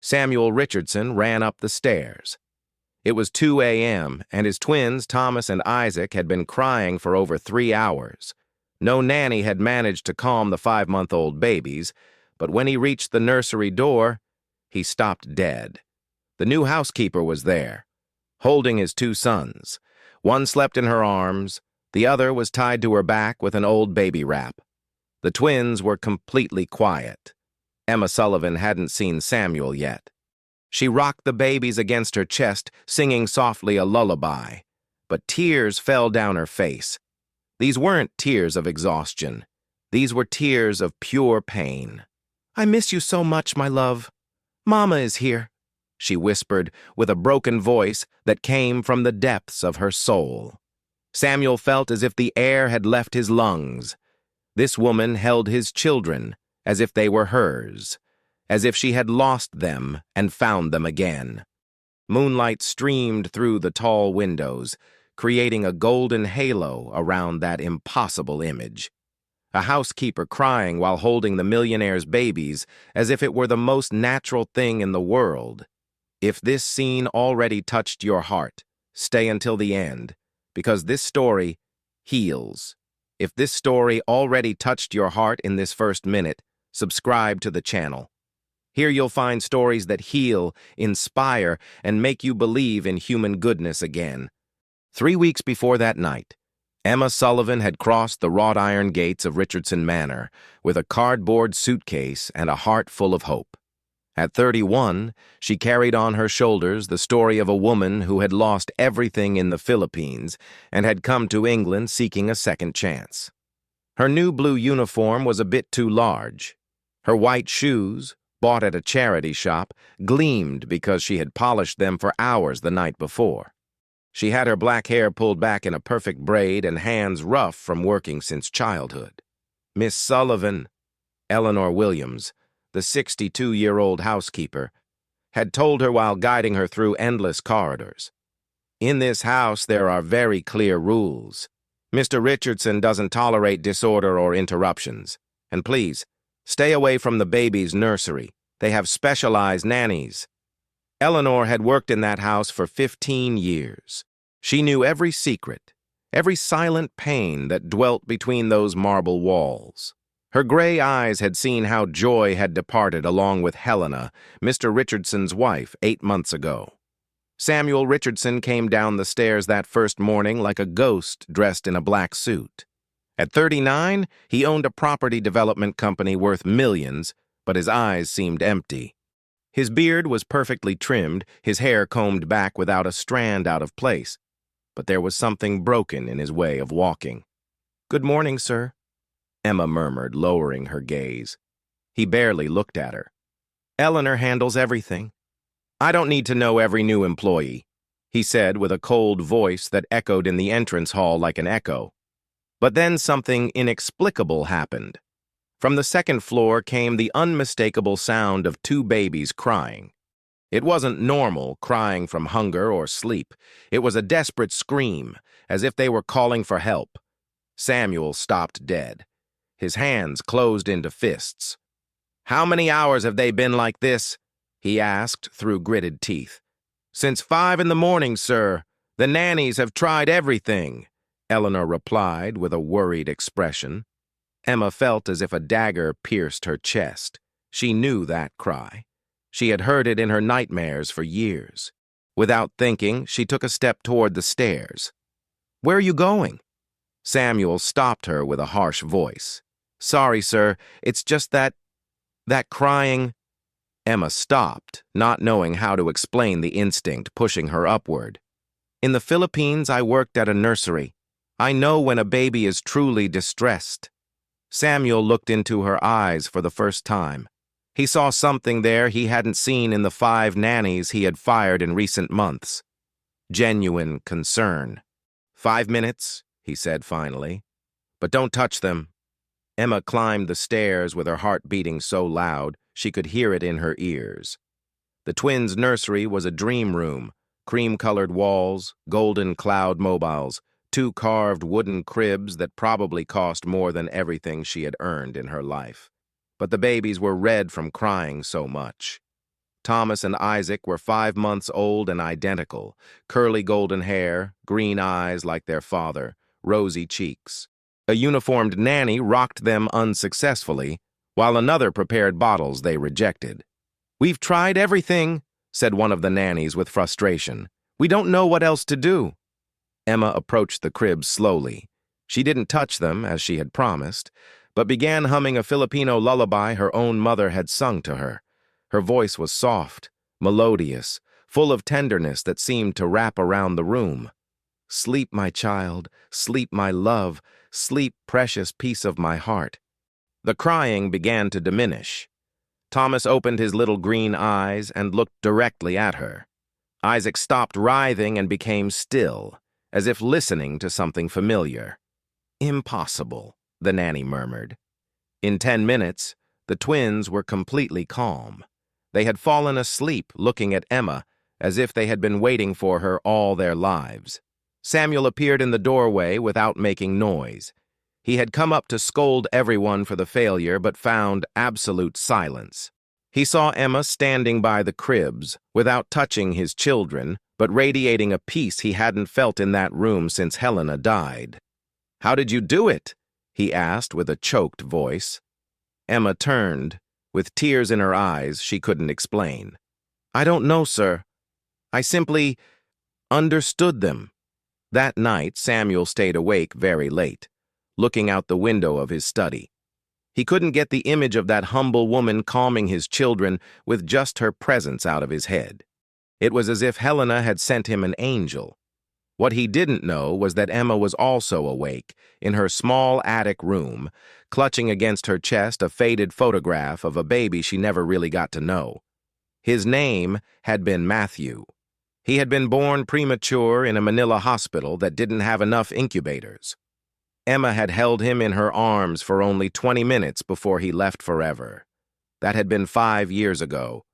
Samuel Richardson ran up the stairs. It was 2 a.m., and his twins, Thomas and Isaac, had been crying for over 3 hours. No nanny had managed to calm the 5-month-old babies, but when he reached the nursery door, he stopped dead. The new housekeeper was there, holding his 2 sons. One slept in her arms, the other was tied to her back with an old baby wrap. The twins were completely quiet. Emma Sullivan hadn't seen Samuel yet. She rocked the babies against her chest, singing softly a lullaby, but tears fell down her face. These weren't tears of exhaustion. These were tears of pure pain. "I miss you so much, my love. Mama is here," she whispered with a broken voice that came from the depths of her soul. Samuel felt as if the air had left his lungs. This woman held his children as if they were hers, as if she had lost them and found them again. Moonlight streamed through the tall windows, creating a golden halo around that impossible image. A housekeeper crying while holding the Millionaire's babies as if it were the most natural thing in the world. If this scene already touched your heart, stay until the end, because this story heals. If this story already touched your heart in this first minute, subscribe to the channel. Here you'll find stories that heal, inspire, and make you believe in human goodness again. 3 weeks before that night, Emma Sullivan had crossed the wrought iron gates of Richardson Manor with a cardboard suitcase and a heart full of hope. At 31, she carried on her shoulders the story of a woman who had lost everything in the Philippines and had come to England seeking a second chance. Her new blue uniform was a bit too large. Her white shoes, bought at a charity shop, gleamed because she had polished them for hours the night before. She had her black hair pulled back in a perfect braid and hands rough from working since childhood. Miss Sullivan, Eleanor Williams, the 62-year-old housekeeper, had told her while guiding her through endless corridors. "In this house there are very clear rules. Mr. Richardson doesn't tolerate disorder or interruptions. And please, stay away from the baby's nursery. They have specialized nannies." Eleanor had worked in that house for 15 years. She knew every secret, every silent pain that dwelt between those marble walls. Her gray eyes had seen how Joy had departed along with Helena, Mr. Richardson's wife, 8 months ago. Samuel Richardson came down the stairs that first morning like a ghost dressed in a black suit. At 39, he owned a property development company worth millions, but his eyes seemed empty. His beard was perfectly trimmed, his hair combed back without a strand out of place, but there was something broken in his way of walking. "Good morning, sir," Emma murmured, lowering her gaze. He barely looked at her. "Eleanor handles everything. I don't need to know every new employee," he said with a cold voice that echoed in the entrance hall like an echo. But then something inexplicable happened. From the second floor came the unmistakable sound of 2 babies crying. It wasn't normal crying from hunger or sleep. It was a desperate scream, as if they were calling for help. Samuel stopped dead. His hands closed into fists. "How many hours have they been like this?" he asked through gritted teeth. "Since 5 in the morning, sir. The nannies have tried everything," Eleanor replied with a worried expression. Emma felt as if a dagger pierced her chest. She knew that cry. She had heard it in her nightmares for years. Without thinking, she took a step toward the stairs. "Where are you going?" Samuel stopped her with a harsh voice. "Sorry, sir, it's just that crying—" Emma stopped, not knowing how to explain the instinct pushing her upward. "In the Philippines, I worked at a nursery. I know when a baby is truly distressed." Samuel looked into her eyes for the first time. He saw something there he hadn't seen in the 5 nannies he had fired in recent months. Genuine concern. "5 minutes," he said finally. "But don't touch them." Emma climbed the stairs with her heart beating so loud she could hear it in her ears. The twins' nursery was a dream room, cream-colored walls, golden cloud mobiles, 2 carved wooden cribs that probably cost more than everything she had earned in her life. But the babies were red from crying so much. Thomas and Isaac were 5 months old and identical, curly golden hair, green eyes like their father, rosy cheeks. A uniformed nanny rocked them unsuccessfully, while another prepared bottles they rejected. "We've tried everything," said one of the nannies with frustration. "We don't know what else to do." Emma approached the cribs slowly. She didn't touch them, as she had promised, but began humming a Filipino lullaby her own mother had sung to her. Her voice was soft, melodious, full of tenderness that seemed to wrap around the room. "Sleep, my child, sleep, my love, sleep, precious piece of my heart." The crying began to diminish. Thomas opened his little green eyes and looked directly at her. Isaac stopped writhing and became still, as if listening to something familiar. "Impossible," the nanny murmured. In 10 minutes, the twins were completely calm. They had fallen asleep looking at Emma, as if they had been waiting for her all their lives. Samuel appeared in the doorway without making noise. He had come up to scold everyone for the failure, but found absolute silence. He saw Emma standing by the cribs, without touching his children, but radiating a peace he hadn't felt in that room since Helena died. "How did you do it?" he asked with a choked voice. Emma turned. With tears in her eyes, she couldn't explain. "I don't know, sir. I simply understood them." That night, Samuel stayed awake very late, looking out the window of his study. He couldn't get the image of that humble woman calming his children with just her presence out of his head. It was as if Helena had sent him an angel. What he didn't know was that Emma was also awake, in her small attic room, clutching against her chest a faded photograph of a baby she never really got to know. His name had been Matthew. He had been born premature in a Manila hospital that didn't have enough incubators. Emma had held him in her arms for only 20 minutes before he left forever. That had been 5 years ago,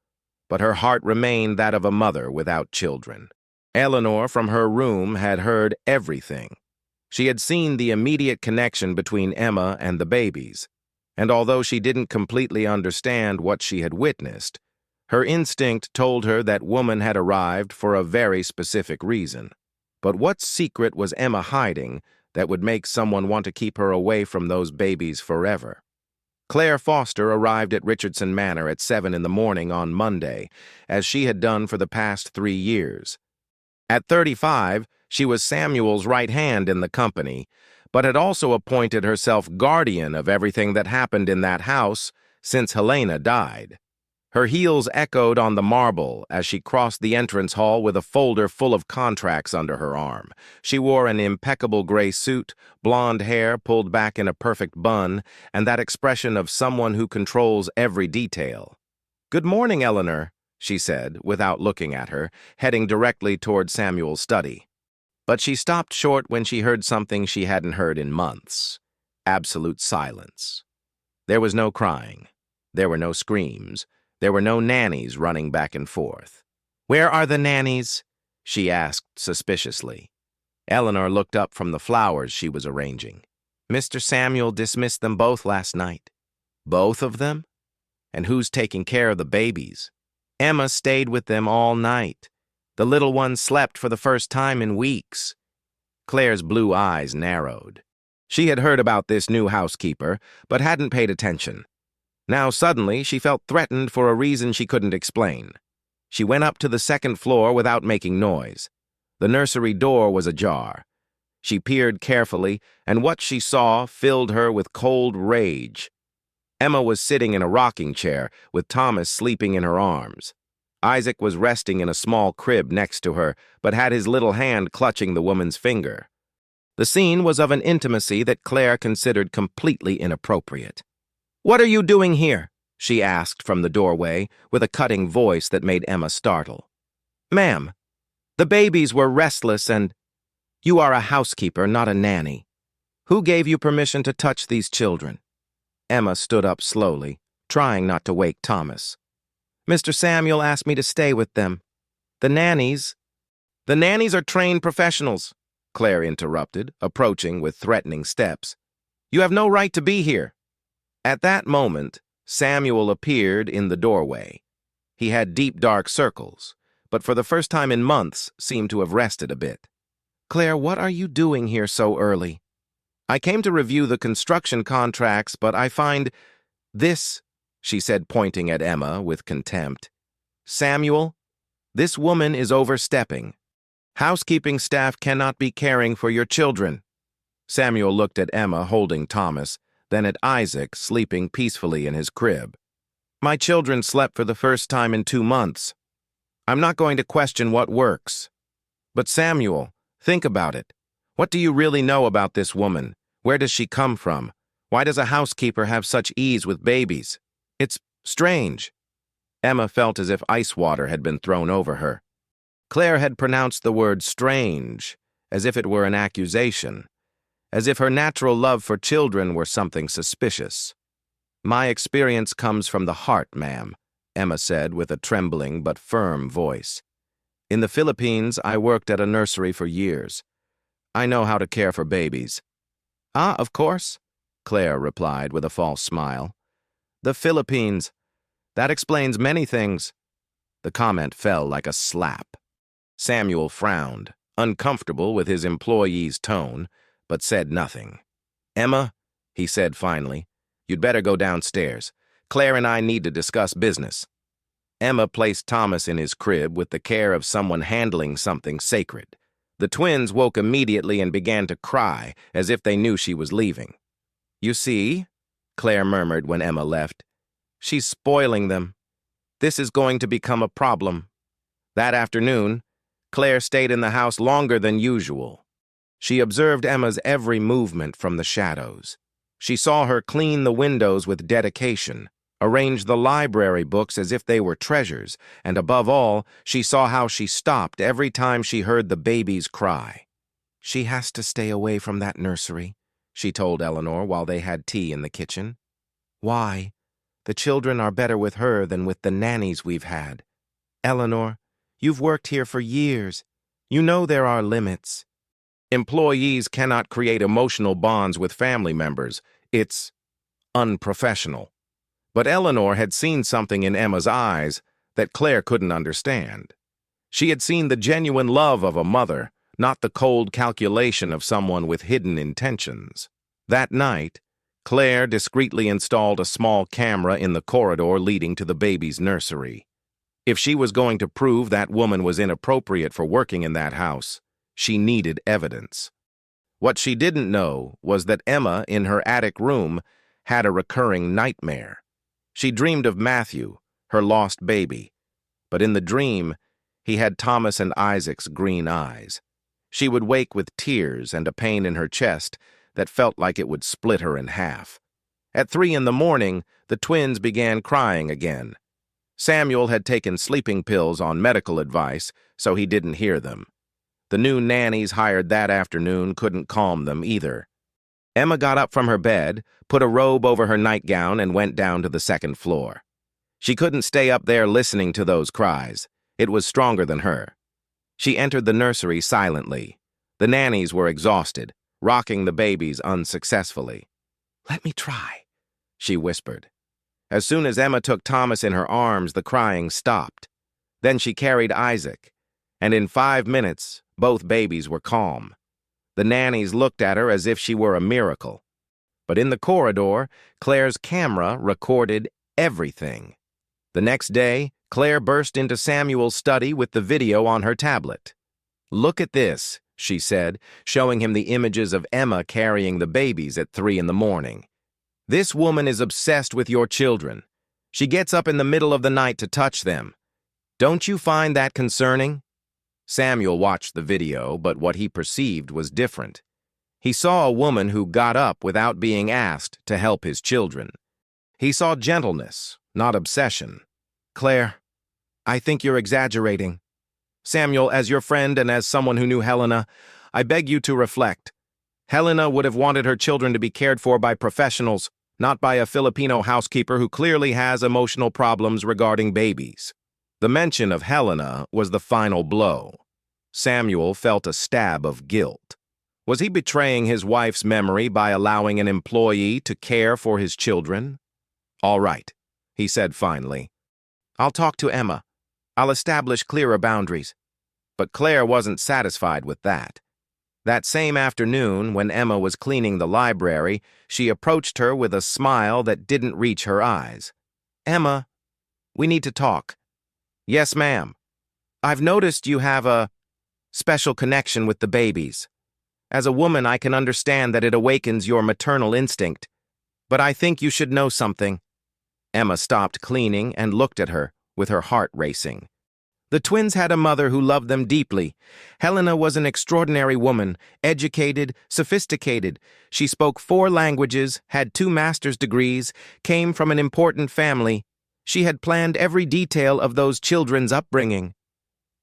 but her heart remained that of a mother without children. Eleanor, from her room, had heard everything. She had seen the immediate connection between Emma and the babies, and although she didn't completely understand what she had witnessed, her instinct told her that woman had arrived for a very specific reason. But what secret was Emma hiding that would make someone want to keep her away from those babies forever? Claire Foster arrived at Richardson Manor at 7 in the morning on Monday, as she had done for the past 3 years. At 35, she was Samuel's right hand in the company, but had also appointed herself guardian of everything that happened in that house since Helena died. Her heels echoed on the marble as she crossed the entrance hall with a folder full of contracts under her arm. She wore an impeccable gray suit, blonde hair pulled back in a perfect bun, and that expression of someone who controls every detail. "Good morning, Eleanor," she said, without looking at her, heading directly toward Samuel's study. But she stopped short when she heard something she hadn't heard in months. Absolute silence. There was no crying. There were no screams. There were no nannies running back and forth. "Where are the nannies?" she asked suspiciously. Eleanor looked up from the flowers she was arranging. "Mr. Samuel dismissed them both last night." "Both of them? And who's taking care of the babies?" "Emma stayed with them all night. The little one slept for the first time in weeks." Claire's blue eyes narrowed. She had heard about this new housekeeper, but hadn't paid attention. Now suddenly she felt threatened for a reason she couldn't explain. She went up to the second floor without making noise. The nursery door was ajar. She peered carefully, and what she saw filled her with cold rage. Emma was sitting in a rocking chair, with Thomas sleeping in her arms. Isaac was resting in a small crib next to her, but had his little hand clutching the woman's finger. The scene was of an intimacy that Claire considered completely inappropriate. "What are you doing here?" she asked from the doorway, with a cutting voice that made Emma startle. "Ma'am, the babies were restless and—" "You are a housekeeper, not a nanny. Who gave you permission to touch these children?" Emma stood up slowly, trying not to wake Thomas. "Mr. Samuel asked me to stay with them. The nannies—" "The nannies are trained professionals," Claire interrupted, approaching with threatening steps. "You have no right to be here." At that moment, Samuel appeared in the doorway. He had deep, dark circles, but for the first time in months seemed to have rested a bit. "Claire, what are you doing here so early?" "I came to review the construction contracts, but I find this," she said, pointing at Emma with contempt. "Samuel, this woman is overstepping. Housekeeping staff cannot be caring for your children." Samuel looked at Emma holding Thomas, then at Isaac sleeping peacefully in his crib. "My children slept for the first time in 2 months. I'm not going to question what works. But Samuel, think about it. What do you really know about this woman? Where does she come from? Why does a housekeeper have such ease with babies? It's strange." Emma felt as if ice water had been thrown over her. Claire had pronounced the word strange as if it were an accusation, as if her natural love for children were something suspicious. "My experience comes from the heart, ma'am," Emma said with a trembling but firm voice. "In the Philippines, I worked at a nursery for years. I know how to care for babies." "Ah, of course," Claire replied with a false smile. "The Philippines. That explains many things." The comment fell like a slap. Samuel frowned, uncomfortable with his employee's tone, but said nothing. "Emma," he said finally, "you'd better go downstairs. Claire and I need to discuss business." Emma placed Thomas in his crib with the care of someone handling something sacred. The twins woke immediately and began to cry, as if they knew she was leaving. "You see," Claire murmured when Emma left, "she's spoiling them. This is going to become a problem." That afternoon, Claire stayed in the house longer than usual. She observed Emma's every movement from the shadows. She saw her clean the windows with dedication, arrange the library books as if they were treasures, and above all, she saw how she stopped every time she heard the babies cry. "She has to stay away from that nursery," she told Eleanor while they had tea in the kitchen. "Why? The children are better with her than with the nannies we've had. Eleanor, you've worked here for years. You know there are limits." "Employees cannot create emotional bonds with family members. It's unprofessional." But Eleanor had seen something in Emma's eyes that Claire couldn't understand. She had seen the genuine love of a mother, not the cold calculation of someone with hidden intentions. That night, Claire discreetly installed a small camera in the corridor leading to the baby's nursery. If she was going to prove that woman was inappropriate for working in that house, she needed evidence. What she didn't know was that Emma, in her attic room, had a recurring nightmare. She dreamed of Matthew, her lost baby, but in the dream, he had Thomas and Isaac's green eyes. She would wake with tears and a pain in her chest that felt like it would split her in half. At 3 a.m, the twins began crying again. Samuel had taken sleeping pills on medical advice, so he didn't hear them. The new nannies hired that afternoon couldn't calm them either. Emma got up from her bed, put a robe over her nightgown, and went down to the 2nd floor. She couldn't stay up there listening to those cries. It was stronger than her. She entered the nursery silently. The nannies were exhausted, rocking the babies unsuccessfully. "Let me try," she whispered. As soon as Emma took Thomas in her arms, the crying stopped. Then she carried Isaac, and in 5 minutes, both babies were calm. The nannies looked at her as if she were a miracle. But in the corridor, Claire's camera recorded everything. The next day, Claire burst into Samuel's study with the video on her tablet. "Look at this," she said, showing him the images of Emma carrying the babies at 3 a.m. "This woman is obsessed with your children. She gets up in the middle of the night to touch them. Don't you find that concerning?" Samuel watched the video, but what he perceived was different. He saw a woman who got up without being asked to help his children. He saw gentleness, not obsession. "Claire, I think you're exaggerating. Samuel, as your friend and as someone who knew Helena, I beg you to reflect. Helena would have wanted her children to be cared for by professionals, not by a Filipino housekeeper who clearly has emotional problems regarding babies." The mention of Helena was the final blow. Samuel felt a stab of guilt. Was he betraying his wife's memory by allowing an employee to care for his children? "All right," he said finally. I'll talk to Emma. I'll establish clearer boundaries. But Claire wasn't satisfied with that. That same afternoon, when Emma was cleaning the library, she approached her with a smile that didn't reach her eyes. "Emma, we need to talk." "Yes, ma'am. I've noticed you have a special connection with the babies. As a woman, I can understand that it awakens your maternal instinct. But I think you should know something." Emma stopped cleaning and looked at her, with her heart racing. The twins had a mother who loved them deeply. Helena was an extraordinary woman, educated, sophisticated. She spoke 4 languages, had 2 master's degrees, came from an important family. She had planned every detail of those children's upbringing.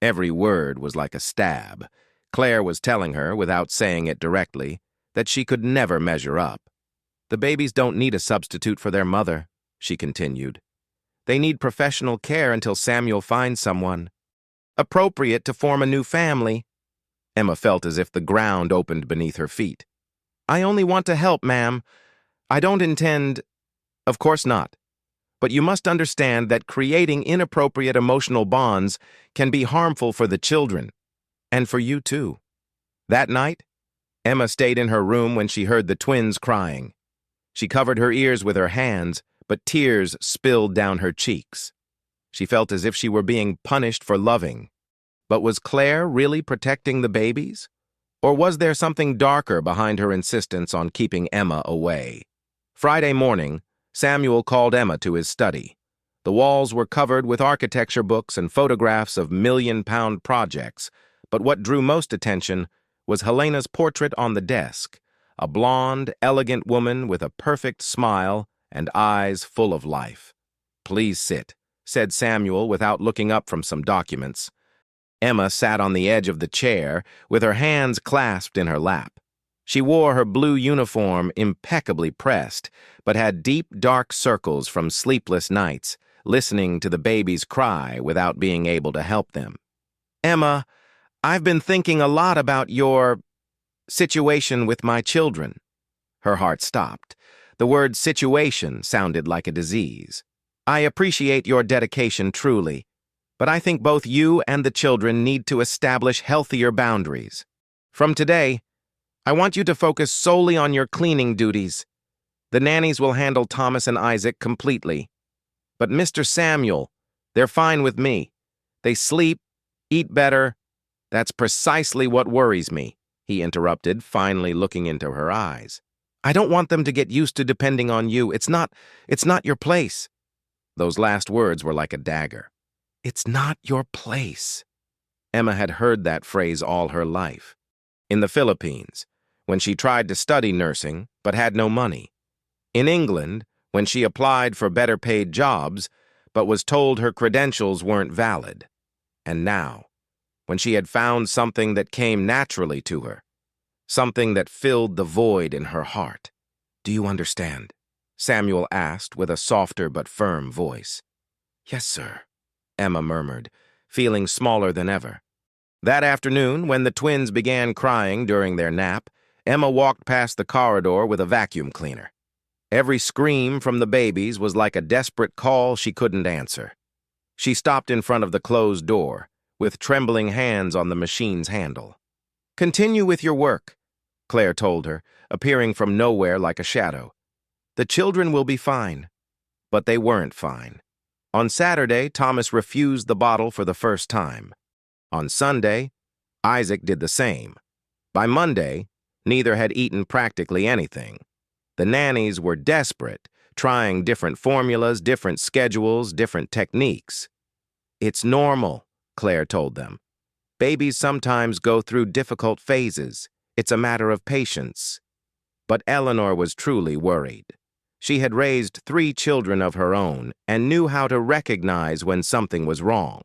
Every word was like a stab. Claire was telling her, without saying it directly, that she could never measure up. "The babies don't need a substitute for their mother," she continued. "They need professional care until Samuel finds someone appropriate to form a new family." Emma felt as if the ground opened beneath her feet. "I only want to help, ma'am. I don't intend—" "Of course not. But you must understand that creating inappropriate emotional bonds can be harmful for the children, and for you too." That night, Emma stayed in her room when she heard the twins crying. She covered her ears with her hands, but tears spilled down her cheeks. She felt as if she were being punished for loving. But was Claire really protecting the babies? Or was there something darker behind her insistence on keeping Emma away? Friday morning, Samuel called Emma to his study. The walls were covered with architecture books and photographs of million-pound projects, but what drew most attention was Helena's portrait on the desk, a blonde, elegant woman with a perfect smile and eyes full of life. "Please sit," said Samuel without looking up from some documents. Emma sat on the edge of the chair with her hands clasped in her lap. She wore her blue uniform impeccably pressed, but had deep, dark circles from sleepless nights, listening to the babies cry without being able to help them. "Emma, I've been thinking a lot about your situation with my children." Her heart stopped. The word situation sounded like a disease. "I appreciate your dedication truly, but I think both you and the children need to establish healthier boundaries. From today, I want you to focus solely on your cleaning duties. The nannies will handle Thomas and Isaac completely. But Mr. Samuel, they're fine with me. They sleep, eat better." "That's precisely what worries me," he interrupted, finally looking into her eyes. "I don't want them to get used to depending on you. It's not your place." Those last words were like a dagger. "It's not your place." Emma had heard that phrase all her life. In the Philippines, when she tried to study nursing but had no money. In England, when she applied for better-paid jobs but was told her credentials weren't valid. And now, when she had found something that came naturally to her, something that filled the void in her heart. "Do you understand?" Samuel asked with a softer but firm voice. "Yes, sir," Emma murmured, feeling smaller than ever. That afternoon, when the twins began crying during their nap, Emma walked past the corridor with a vacuum cleaner. Every scream from the babies was like a desperate call she couldn't answer. She stopped in front of the closed door, with trembling hands on the machine's handle. "Continue with your work," Claire told her, appearing from nowhere like a shadow. "The children will be fine." But they weren't fine. On Saturday, Thomas refused the bottle for the first time. On Sunday, Isaac did the same. By Monday, neither had eaten practically anything. The nannies were desperate, trying different formulas, different schedules, different techniques. "It's normal," Claire told them. "Babies sometimes go through difficult phases. It's a matter of patience." But Eleanor was truly worried. She had raised 3 children of her own and knew how to recognize when something was wrong.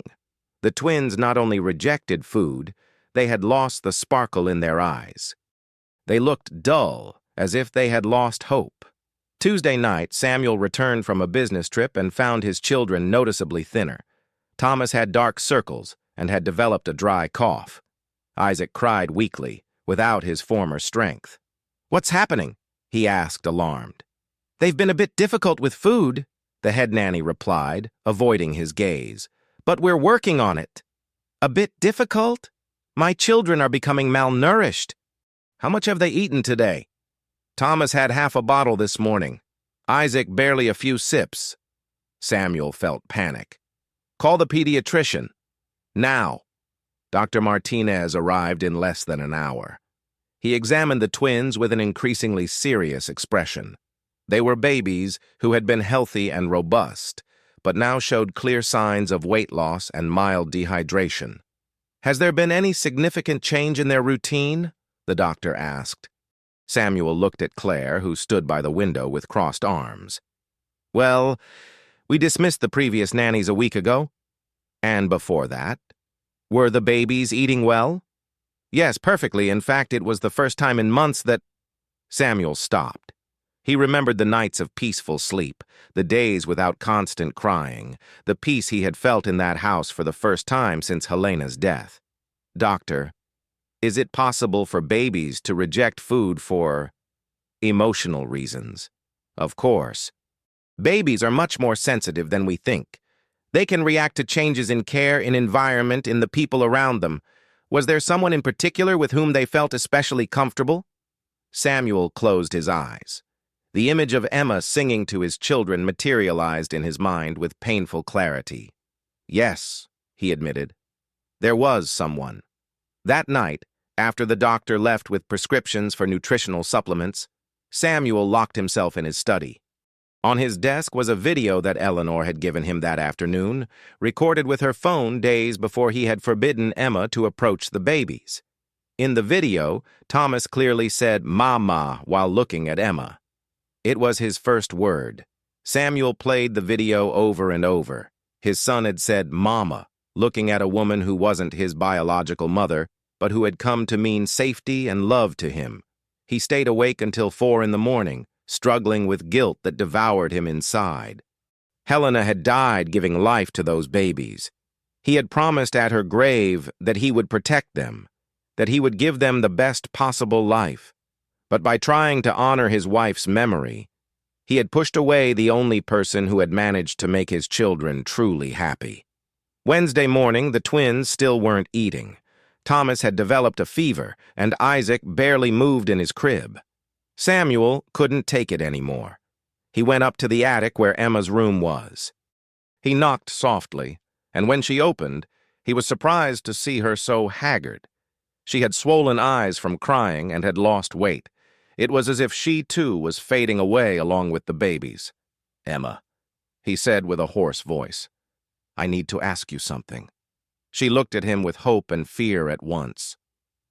The twins not only rejected food, they had lost the sparkle in their eyes. They looked dull, as if they had lost hope. Tuesday night, Samuel returned from a business trip and found his children noticeably thinner. Thomas had dark circles and had developed a dry cough. Isaac cried weakly, without his former strength. "What's happening?" he asked, alarmed. "They've been a bit difficult with food," the head nanny replied, avoiding his gaze. "But we're working on it." "A bit difficult? My children are becoming malnourished." "How much have they eaten today?" "Thomas had half a bottle this morning. Isaac barely a few sips." Samuel felt panic. "Call the pediatrician. Now." Dr. Martinez arrived in less than an hour. He examined the twins with an increasingly serious expression. They were babies who had been healthy and robust, but now showed clear signs of weight loss and mild dehydration. "Has there been any significant change in their routine?" the doctor asked. Samuel looked at Claire, who stood by the window with crossed arms. "Well, we dismissed the previous nannies a week ago." "And before that? Were the babies eating well?" "Yes, perfectly. In fact, it was the first time in months that—" Samuel stopped. He remembered the nights of peaceful sleep, the days without constant crying, the peace he had felt in that house for the first time since Helena's death. "Doctor, is it possible for babies to reject food for emotional reasons?" "Of course. Babies are much more sensitive than we think. They can react to changes in care, in environment, in the people around them. Was there someone in particular with whom they felt especially comfortable?" Samuel closed his eyes. The image of Emma singing to his children materialized in his mind with painful clarity. "Yes," he admitted. "There was someone." That night, after the doctor left with prescriptions for nutritional supplements, Samuel locked himself in his study. On his desk was a video that Eleanor had given him that afternoon, recorded with her phone days before he had forbidden Emma to approach the babies. In the video, Thomas clearly said "Mama" while looking at Emma. It was his first word. Samuel played the video over and over. His son had said "Mama," looking at a woman who wasn't his biological mother, but who had come to mean safety and love to him. He stayed awake until 4 in the morning, struggling with guilt that devoured him inside. Helena had died giving life to those babies. He had promised at her grave that he would protect them, that he would give them the best possible life. But by trying to honor his wife's memory, he had pushed away the only person who had managed to make his children truly happy. Wednesday morning, the twins still weren't eating. Thomas had developed a fever, and Isaac barely moved in his crib. Samuel couldn't take it anymore. He went up to the attic where Emma's room was. He knocked softly, and when she opened, he was surprised to see her so haggard. She had swollen eyes from crying and had lost weight. It was as if she, too, was fading away along with the babies. "Emma," he said with a hoarse voice, "I need to ask you something." She looked at him with hope and fear at once.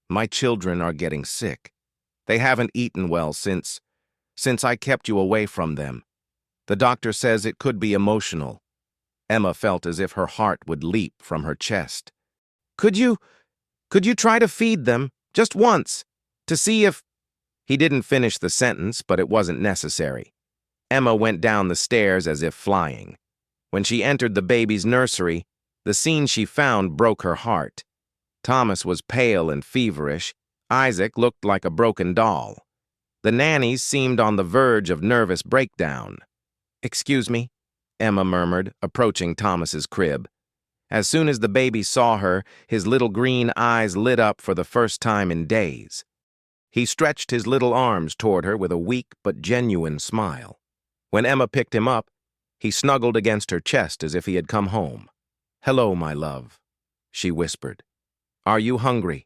"My children are getting sick. They haven't eaten well since I kept you away from them. The doctor says it could be emotional." Emma felt as if her heart would leap from her chest. Could you try to feed them, just once, to see if—" He didn't finish the sentence, but it wasn't necessary. Emma went down the stairs as if flying. When she entered the baby's nursery, the scene she found broke her heart. Thomas was pale and feverish. Isaac looked like a broken doll. The nannies seemed on the verge of nervous breakdown. "Excuse me," Emma murmured, approaching Thomas's crib. As soon as the baby saw her, his little green eyes lit up for the first time in days. He stretched his little arms toward her with a weak but genuine smile. When Emma picked him up, he snuggled against her chest as if he had come home. "Hello, my love," she whispered. "Are you hungry?"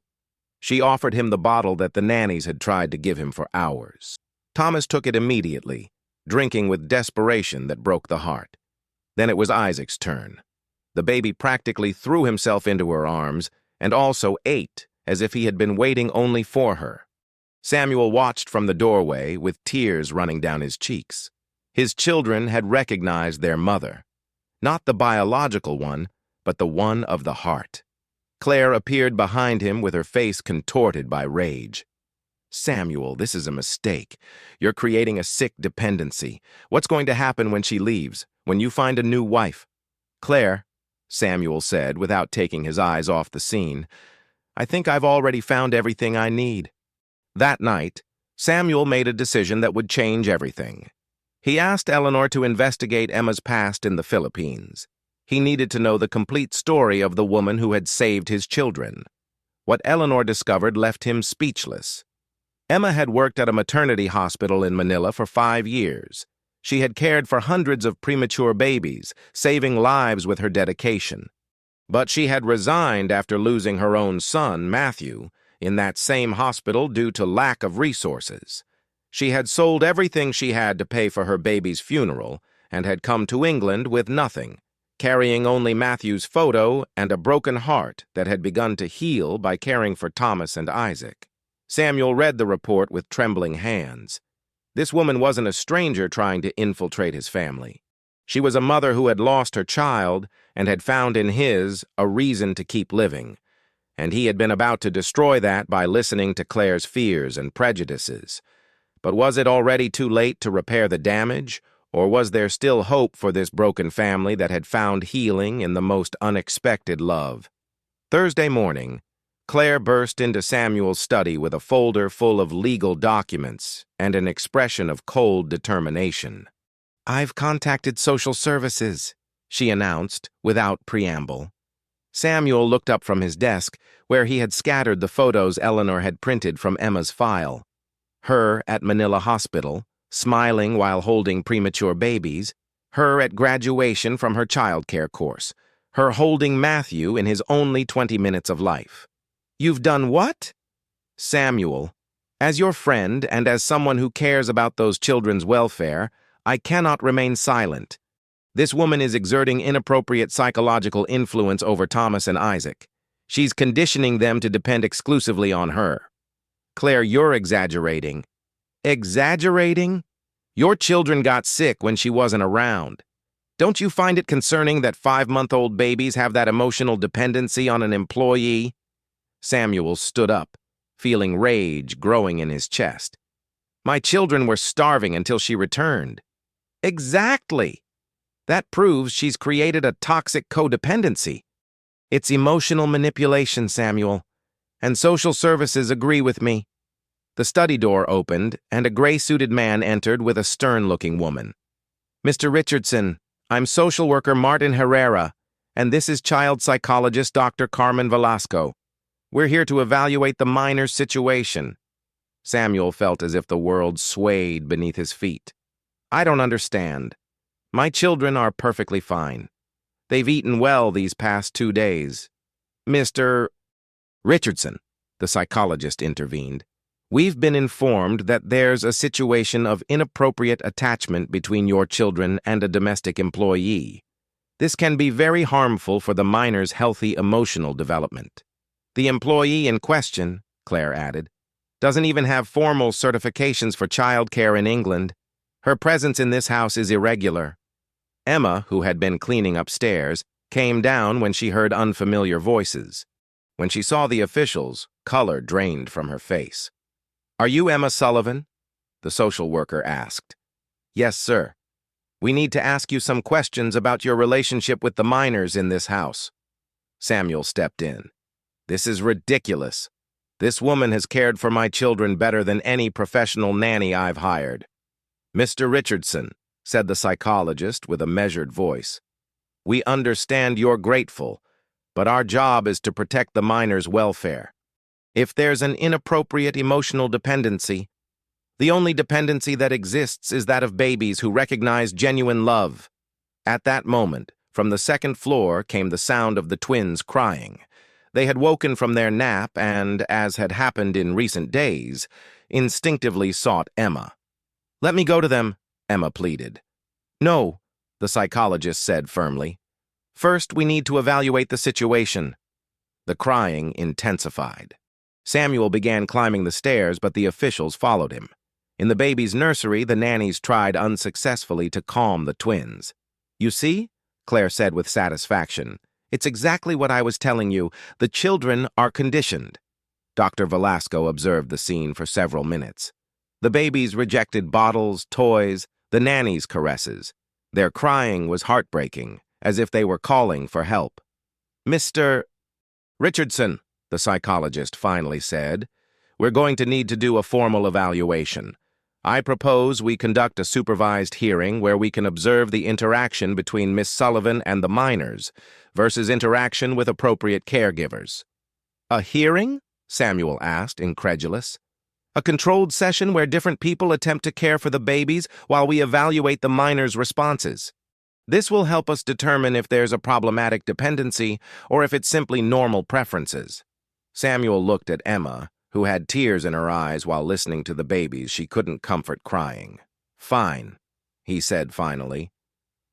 She offered him the bottle that the nannies had tried to give him for hours. Thomas took it immediately, drinking with desperation that broke the heart. Then it was Isaac's turn. The baby practically threw himself into her arms and also ate as if he had been waiting only for her. Samuel watched from the doorway with tears running down his cheeks. His children had recognized their mother. Not the biological one, but the one of the heart. Claire appeared behind him with her face contorted by rage. "Samuel, this is a mistake. You're creating a sick dependency. What's going to happen when she leaves, when you find a new wife?" "Claire," Samuel said without taking his eyes off the scene, "I think I've already found everything I need." That night, Samuel made a decision that would change everything. He asked Eleanor to investigate Emma's past in the Philippines. He needed to know the complete story of the woman who had saved his children. What Eleanor discovered left him speechless. Emma had worked at a maternity hospital in Manila for 5 years. She had cared for hundreds of premature babies, saving lives with her dedication. But she had resigned after losing her own son, Matthew, in that same hospital due to lack of resources. She had sold everything she had to pay for her baby's funeral and had come to England with nothing, carrying only Matthew's photo and a broken heart that had begun to heal by caring for Thomas and Isaac. Samuel read the report with trembling hands. This woman wasn't a stranger trying to infiltrate his family. She was a mother who had lost her child and had found in his a reason to keep living, and he had been about to destroy that by listening to Claire's fears and prejudices. But was it already too late to repair the damage, or was there still hope for this broken family that had found healing in the most unexpected love? Thursday morning, Claire burst into Samuel's study with a folder full of legal documents and an expression of cold determination. "I've contacted social services," she announced without preamble. Samuel looked up from his desk, where he had scattered the photos Eleanor had printed from Emma's file. Her at Manila Hospital, smiling while holding premature babies, her at graduation from her childcare course, her holding Matthew in his only 20 minutes of life. "You've done what?" "Samuel, as your friend and as someone who cares about those children's welfare, I cannot remain silent. This woman is exerting inappropriate psychological influence over Thomas and Isaac. She's conditioning them to depend exclusively on her." "Claire, you're exaggerating." "Exaggerating? Your children got sick when she wasn't around. Don't you find it concerning that 5-month-old babies have that emotional dependency on an employee?" Samuel stood up, feeling rage growing in his chest. "My children were starving until she returned." "Exactly. That proves she's created a toxic codependency. It's emotional manipulation, Samuel, and social services agree with me." The study door opened, and a gray-suited man entered with a stern-looking woman. "Mr. Richardson, I'm social worker Martin Herrera, and this is child psychologist Dr. Carmen Velasco. We're here to evaluate the minor's situation." Samuel felt as if the world swayed beneath his feet. "I don't understand. My children are perfectly fine. They've eaten well these past 2 days. Mr. Richardson," the psychologist intervened, "we've been informed that there's a situation of inappropriate attachment between your children and a domestic employee. This can be very harmful for the minor's healthy emotional development. The employee in question," Claire added, "doesn't even have formal certifications for childcare in England. Her presence in this house is irregular." Emma, who had been cleaning upstairs, came down when she heard unfamiliar voices. When she saw the officials, color drained from her face. "Are you Emma Sullivan?" the social worker asked. "Yes, sir. We need to ask you some questions about your relationship with the minors in this house." Samuel stepped in. "This is ridiculous. This woman has cared for my children better than any professional nanny I've hired." "Mr. Richardson," said the psychologist with a measured voice, "we understand you're grateful, but our job is to protect the minor's welfare. If there's an inappropriate emotional dependency, the only dependency that exists is that of babies who recognize genuine love." At that moment, from the second floor came the sound of the twins crying. They had woken from their nap and, as had happened in recent days, instinctively sought Emma. "Let me go to them," Emma pleaded. "No," the psychologist said firmly. "First, we need to evaluate the situation." The crying intensified. Samuel began climbing the stairs, but the officials followed him. In the baby's nursery, the nannies tried unsuccessfully to calm the twins. "You see?" Claire said with satisfaction. "It's exactly what I was telling you. The children are conditioned." Dr. Velasco observed the scene for several minutes. The babies rejected bottles, toys, the nanny's caresses. Their crying was heartbreaking, as if they were calling for help. "Mr. Richardson," the psychologist finally said, "we're going to need to do a formal evaluation. I propose we conduct a supervised hearing where we can observe the interaction between Miss Sullivan and the minors versus interaction with appropriate caregivers." "A hearing?" Samuel asked, incredulous. "A controlled session where different people attempt to care for the babies while we evaluate the minors' responses. This will help us determine if there's a problematic dependency or if it's simply normal preferences." Samuel looked at Emma, who had tears in her eyes while listening to the babies she couldn't comfort crying. "Fine," he said finally.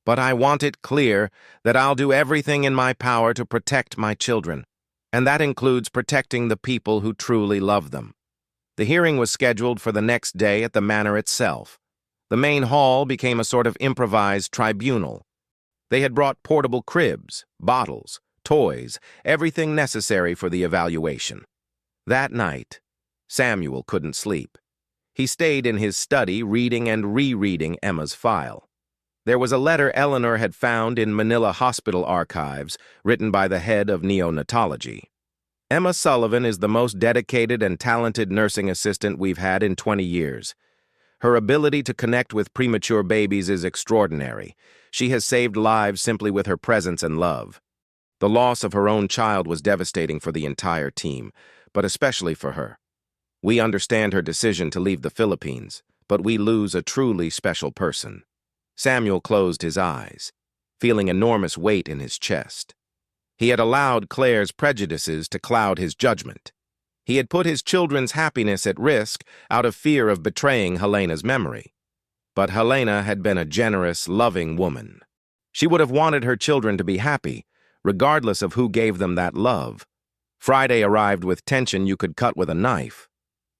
"But I want it clear that I'll do everything in my power to protect my children, and that includes protecting the people who truly love them." The hearing was scheduled for the next day at the manor itself. The main hall became a sort of improvised tribunal. They had brought portable cribs, bottles, toys, everything necessary for the evaluation. That night, Samuel couldn't sleep. He stayed in his study reading and rereading Emma's file. There was a letter Eleanor had found in Manila hospital archives written by the head of neonatology. "Emma Sullivan is the most dedicated and talented nursing assistant we've had in 20 years. Her ability to connect with premature babies is extraordinary. She has saved lives simply with her presence and love. The loss of her own child was devastating for the entire team, but especially for her. We understand her decision to leave the Philippines, but we lose a truly special person." Samuel closed his eyes, feeling enormous weight in his chest. He had allowed Claire's prejudices to cloud his judgment. He had put his children's happiness at risk out of fear of betraying Helena's memory. But Helena had been a generous, loving woman. She would have wanted her children to be happy, regardless of who gave them that love. Friday arrived with tension you could cut with a knife.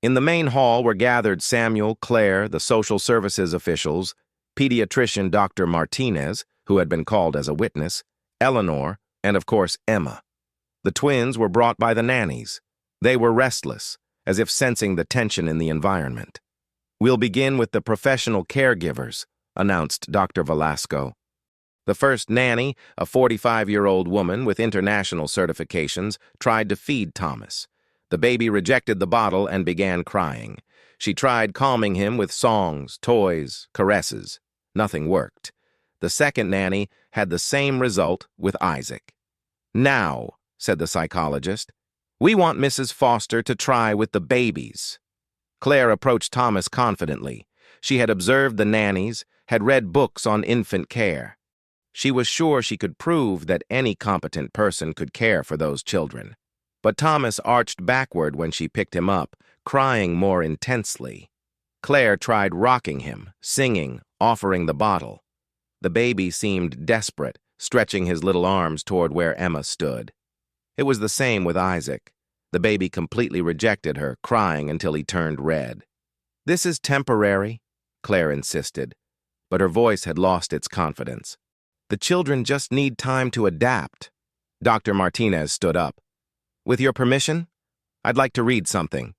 In the main hall were gathered Samuel, Claire, the social services officials, pediatrician Dr. Martinez, who had been called as a witness, Eleanor, and of course Emma. The twins were brought by the nannies. They were restless, as if sensing the tension in the environment. "We'll begin with the professional caregivers," announced Dr. Velasco. The first nanny, a 45-year-old woman with international certifications, tried to feed Thomas. The baby rejected the bottle and began crying. She tried calming him with songs, toys, caresses. Nothing worked. The second nanny had the same result with Isaac. "Now," said the psychologist, "we want Mrs. Foster to try with the babies." Claire approached Thomas confidently. She had observed the nannies, had read books on infant care. She was sure she could prove that any competent person could care for those children. But Thomas arched backward when she picked him up, crying more intensely. Claire tried rocking him, singing, offering the bottle. The baby seemed desperate, stretching his little arms toward where Emma stood. It was the same with Isaac. The baby completely rejected her, crying until he turned red. "This is temporary," Claire insisted, but her voice had lost its confidence. "The children just need time to adapt." Dr. Martinez stood up. "With your permission, I'd like to read something."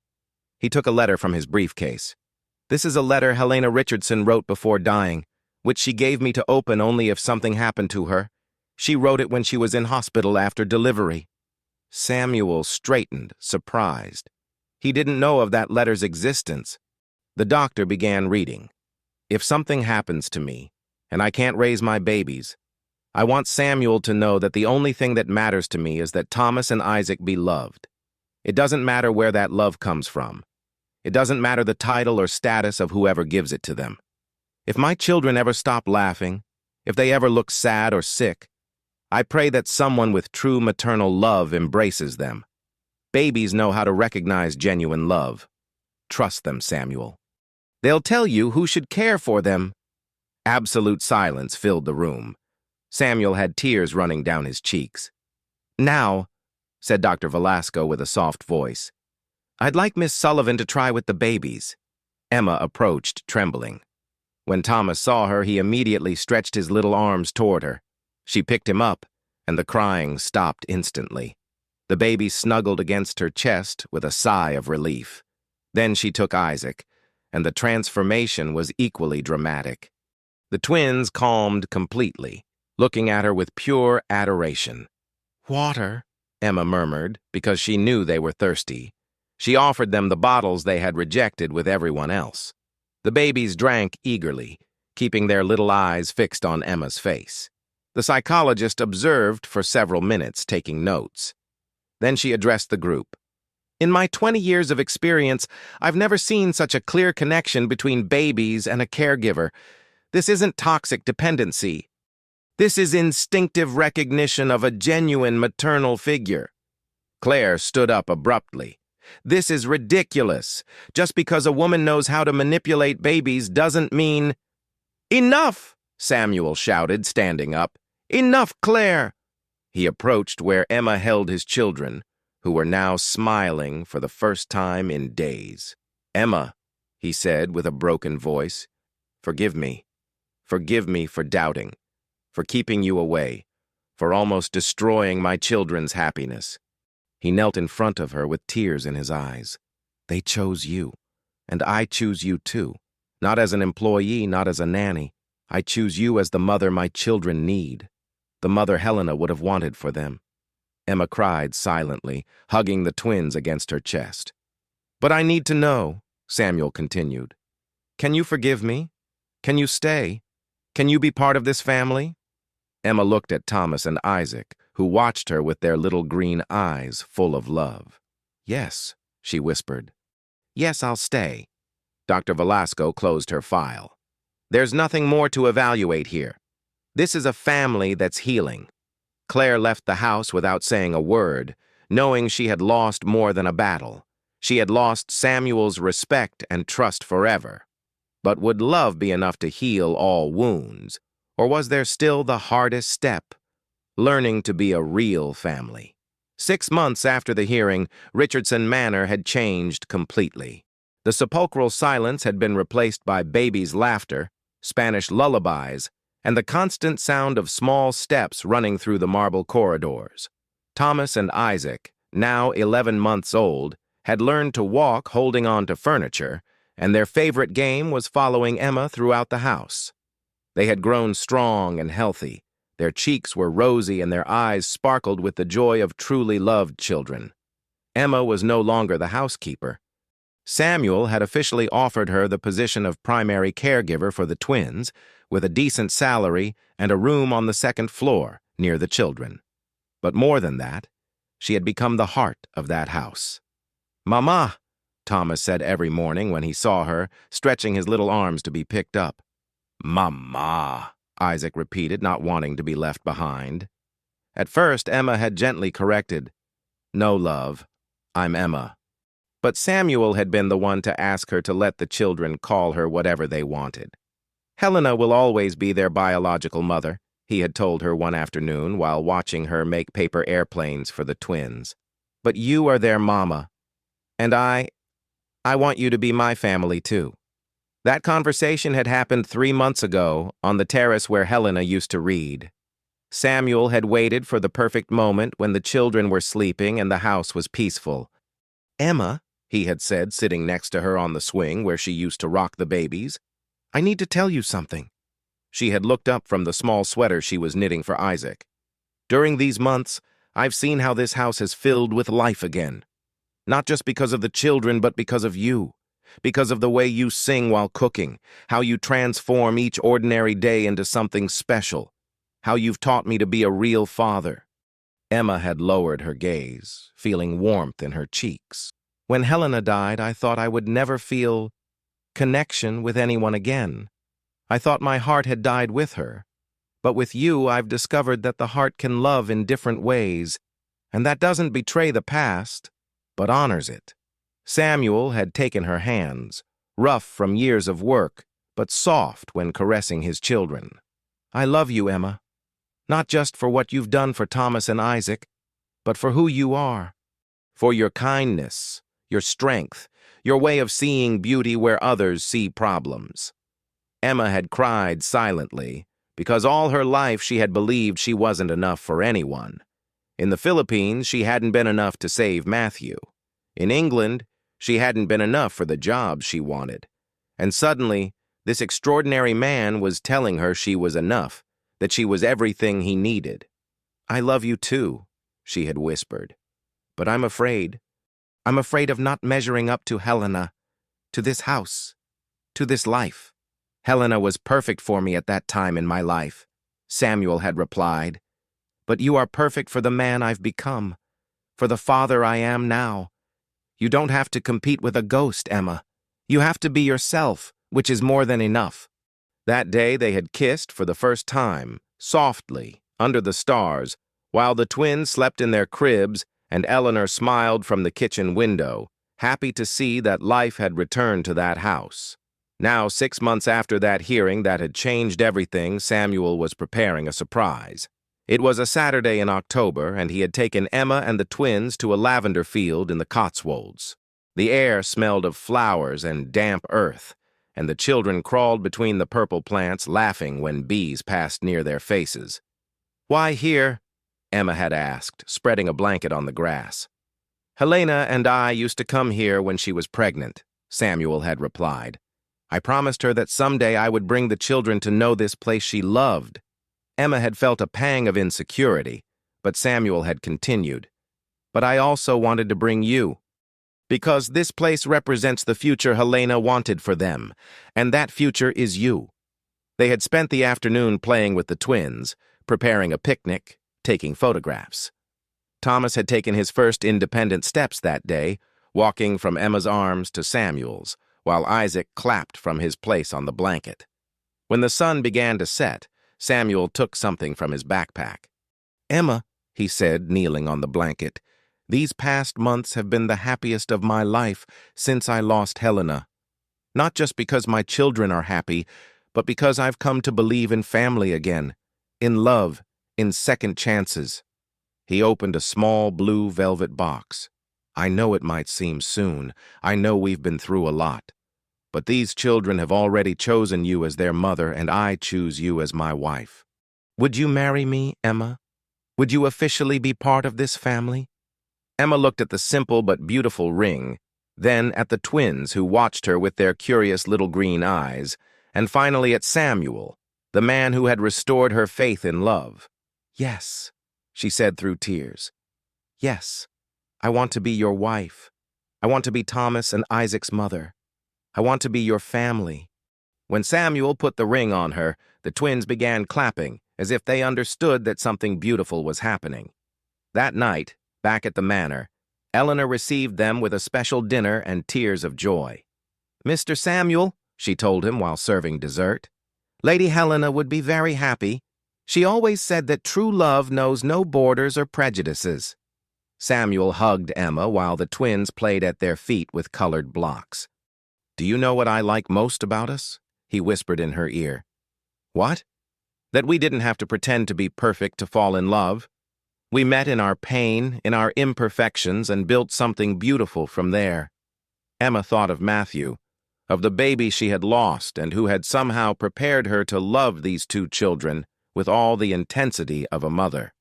He took a letter from his briefcase. "This is a letter Helena Richardson wrote before dying, which she gave me to open only if something happened to her. She wrote it when she was in hospital after delivery." Samuel straightened, surprised. He didn't know of that letter's existence. The doctor began reading. "If something happens to me, and I can't raise my babies, I want Samuel to know that the only thing that matters to me is that Thomas and Isaac be loved. It doesn't matter where that love comes from. It doesn't matter the title or status of whoever gives it to them. If my children ever stop laughing, if they ever look sad or sick, I pray that someone with true maternal love embraces them. Babies know how to recognize genuine love. Trust them, Samuel. They'll tell you who should care for them." Absolute silence filled the room. Samuel had tears running down his cheeks. "Now," said Dr. Velasco with a soft voice, "I'd like Miss Sullivan to try with the babies." Emma approached, trembling. When Thomas saw her, he immediately stretched his little arms toward her. She picked him up, and the crying stopped instantly. The baby snuggled against her chest with a sigh of relief. Then she took Isaac, and the transformation was equally dramatic. The twins calmed completely, looking at her with pure adoration. "Water," Emma murmured, because she knew they were thirsty. She offered them the bottles they had rejected with everyone else. The babies drank eagerly, keeping their little eyes fixed on Emma's face. The psychologist observed for several minutes, taking notes. Then she addressed the group. In my 20 years of experience, I've never seen such a clear connection between babies and a caregiver. This isn't toxic dependency. This is instinctive recognition of a genuine maternal figure. Claire stood up abruptly. This is ridiculous. Just because a woman knows how to manipulate babies doesn't mean— "Enough!" Samuel shouted, standing up. "Enough, Claire!" He approached where Emma held his children, who were now smiling for the first time in days. "Emma," he said with a broken voice, "forgive me. Forgive me for doubting, for keeping you away, for almost destroying my children's happiness." He knelt in front of her with tears in his eyes. "They chose you, and I choose you too. Not as an employee, not as a nanny. I choose you as the mother my children need, the mother Helena would have wanted for them." Emma cried silently, hugging the twins against her chest. "But I need to know," Samuel continued. "Can you forgive me? Can you stay? Can you be part of this family?" Emma looked at Thomas and Isaac, who watched her with their little green eyes full of love. "Yes," she whispered. "Yes, I'll stay." Dr. Velasco closed her file. "There's nothing more to evaluate here. This is a family that's healing." Claire left the house without saying a word, knowing she had lost more than a battle. She had lost Samuel's respect and trust forever. But would love be enough to heal all wounds? Or was there still the hardest step, learning to be a real family? 6 months after the hearing, Richardson Manor had changed completely. The sepulchral silence had been replaced by babies' laughter, Spanish lullabies, and the constant sound of small steps running through the marble corridors. Thomas and Isaac, now 11 months old, had learned to walk holding on to furniture, and their favorite game was following Emma throughout the house. They had grown strong and healthy. Their cheeks were rosy and their eyes sparkled with the joy of truly loved children. Emma was no longer the housekeeper. Samuel had officially offered her the position of primary caregiver for the twins, with a decent salary and a room on the second floor near the children. But more than that, she had become the heart of that house. "Mama," Thomas said every morning when he saw her, stretching his little arms to be picked up. "Mama," Isaac repeated, not wanting to be left behind. At first, Emma had gently corrected, "No, love, I'm Emma." But Samuel had been the one to ask her to let the children call her whatever they wanted. "Helena will always be their biological mother," he had told her one afternoon while watching her make paper airplanes for the twins. "But you are their mama. And I want you to be my family too." That conversation had happened 3 months ago on the terrace where Helena used to read. Samuel had waited for the perfect moment when the children were sleeping and the house was peaceful. "Emma," he had said, sitting next to her on the swing where she used to rock the babies, "I need to tell you something." She had looked up from the small sweater she was knitting for Isaac. "During these months, I've seen how this house has filled with life again. Not just because of the children, but because of you. Because of the way you sing while cooking, how you transform each ordinary day into something special, how you've taught me to be a real father." Emma had lowered her gaze, feeling warmth in her cheeks. "When Helena died, I thought I would never feel connection with anyone again. I thought my heart had died with her. But with you, I've discovered that the heart can love in different ways, and that doesn't betray the past, but honors it." Samuel had taken her hands, rough from years of work, but soft when caressing his children. "I love you, Emma. Not just for what you've done for Thomas and Isaac, but for who you are. For your kindness, your strength, your way of seeing beauty where others see problems." Emma had cried silently, because all her life she had believed she wasn't enough for anyone. In the Philippines, she hadn't been enough to save Matthew. In England, she hadn't been enough for the job she wanted. And suddenly, this extraordinary man was telling her she was enough, that she was everything he needed. "I love you too," she had whispered. "But I'm afraid of not measuring up to Helena, to this house, to this life. Helena was perfect for me at that time in my life, Samuel had replied. But you are perfect for the man I've become, for the father I am now. You don't have to compete with a ghost, Emma. You have to be yourself, which is more than enough. That day they had kissed for the first time, softly, under the stars, while the twins slept in their cribs and Eleanor smiled from the kitchen window, happy to see that life had returned to that house. Now, 6 months after that hearing that had changed everything, Samuel was preparing a surprise. It was a Saturday in October, and he had taken Emma and the twins to a lavender field in the Cotswolds. The air smelled of flowers and damp earth, and the children crawled between the purple plants, laughing when bees passed near their faces. "Why here?" Emma had asked, spreading a blanket on the grass. "Helena and I used to come here when she was pregnant," Samuel had replied. "I promised her that someday I would bring the children to know this place she loved." Emma had felt a pang of insecurity, but Samuel had continued. "But I also wanted to bring you, because this place represents the future Helena wanted for them, and that future is you." They had spent the afternoon playing with the twins, preparing a picnic, taking photographs. Thomas had taken his first independent steps that day, walking from Emma's arms to Samuel's, while Isaac clapped from his place on the blanket. When the sun began to set, Samuel took something from his backpack. "Emma," he said, kneeling on the blanket, "these past months have been the happiest of my life since I lost Helena. Not just because my children are happy, but because I've come to believe in family again, in love, in second chances." He opened a small blue velvet box. "I know it might seem soon. I know we've been through a lot. But these children have already chosen you as their mother, and I choose you as my wife. Would you marry me, Emma? Would you officially be part of this family?" Emma looked at the simple but beautiful ring, then at the twins who watched her with their curious little green eyes, and finally at Samuel, the man who had restored her faith in love. "Yes," she said through tears. "Yes, I want to be your wife. I want to be Thomas and Isaac's mother. I want to be your family." When Samuel put the ring on her, the twins began clapping, as if they understood that something beautiful was happening. That night, back at the manor, Eleanor received them with a special dinner and tears of joy. "Mr. Samuel," she told him while serving dessert, "Lady Helena would be very happy. She always said that true love knows no borders or prejudices." Samuel hugged Emma while the twins played at their feet with colored blocks. "Do you know what I like most about us?" he whispered in her ear. "What?" "That we didn't have to pretend to be perfect to fall in love. We met in our pain, in our imperfections, and built something beautiful from there." Emma thought of Matthew, of the baby she had lost and who had somehow prepared her to love these two children with all the intensity of a mother.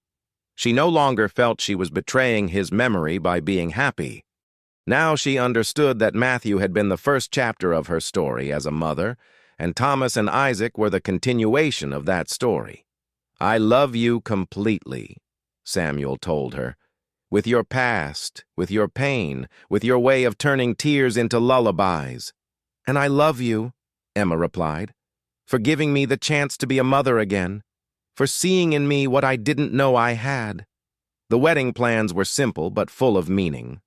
She no longer felt she was betraying his memory by being happy. Now she understood that Matthew had been the first chapter of her story as a mother, and Thomas and Isaac were the continuation of that story. "I love you completely," Samuel told her, "with your past, with your pain, with your way of turning tears into lullabies." "And I love you," Emma replied, "for giving me the chance to be a mother again, for seeing in me what I didn't know I had." The wedding plans were simple but full of meaning.